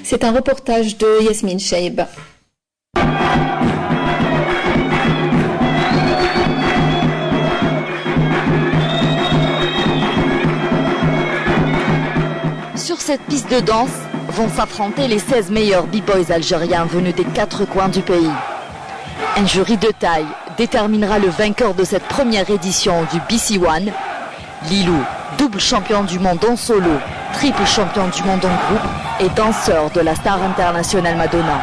C'est un reportage de Yasmine Cheib. Sur cette piste de danse vont s'affronter les 16 meilleurs b-boys algériens venus des 4 coins du pays. Un jury de taille déterminera le vainqueur de cette première édition du BC1. Lilou, double champion du monde en solo, triple champion du monde en groupe et danseur de la star internationale Madonna.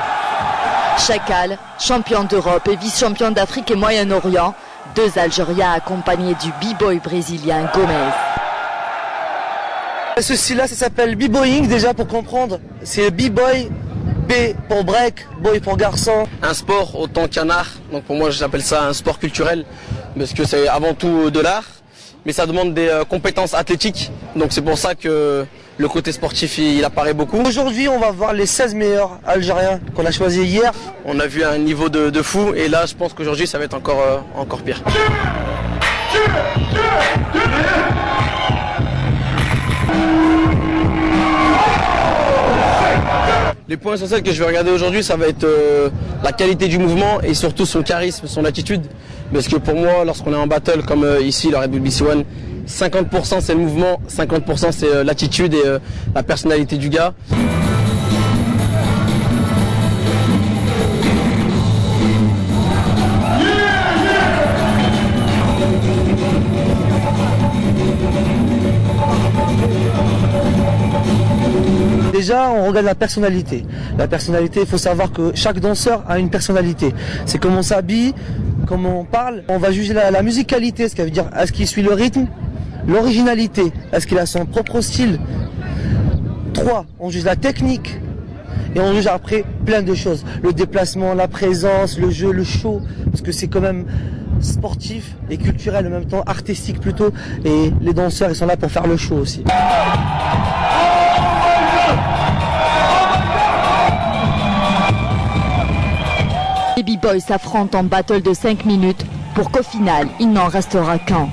Chacal, champion d'Europe et vice-champion d'Afrique et Moyen-Orient, 2 Algériens accompagnés du b-boy brésilien Gomez. Ce style-là, ça s'appelle b-boying déjà pour comprendre. C'est b-boy, B pour break, boy pour garçon. Un sport autant qu'un art, donc pour moi j'appelle ça un sport culturel, parce que c'est avant tout de l'art, mais ça demande des compétences athlétiques, donc c'est pour ça que le côté sportif il apparaît beaucoup. Aujourd'hui on va voir les 16 meilleurs Algériens qu'on a choisis hier. On a vu un niveau de fou, et là je pense qu'aujourd'hui ça va être encore pire. Les points essentiels que je vais regarder aujourd'hui, ça va être la qualité du mouvement et surtout son charisme, son attitude. Parce que pour moi, lorsqu'on est en battle comme ici, le Red Bull BC1, 50% c'est le mouvement, 50% c'est l'attitude et la personnalité du gars. Déjà, on regarde la personnalité. La personnalité, il faut savoir que chaque danseur a une personnalité. C'est comment on s'habille, comment on parle. On va juger la musicalité, ce qui veut dire est-ce qu'il suit le rythme, l'originalité, est-ce qu'il a son propre style. 3, on juge la technique. Et on juge après plein de choses. Le déplacement, la présence, le jeu, le show. Parce que c'est quand même sportif et culturel en même temps, artistique plutôt. Et les danseurs, ils sont là pour faire le show aussi. Les b-boys s'affrontent en battle de 5 minutes pour qu'au final, il n'en restera qu'un.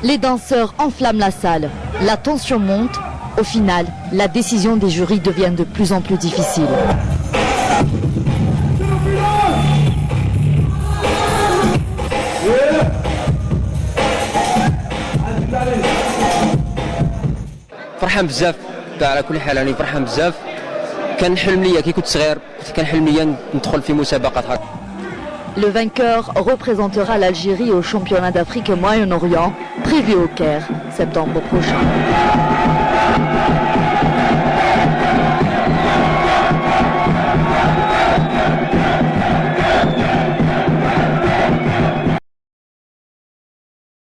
Les danseurs enflamment la salle, la tension monte. Au final, la décision des jurys devient de plus en plus difficile. فرحان بزاف على كل حال، يعني فرحان بزاف. كان حلم ليا كي كنت صغير، كان حلم ليا ندخل في مسابقات هكا. Le vainqueur représentera l'Algérie au championnat d'Afrique et Moyen-Orient, prévu au Caire, septembre prochain.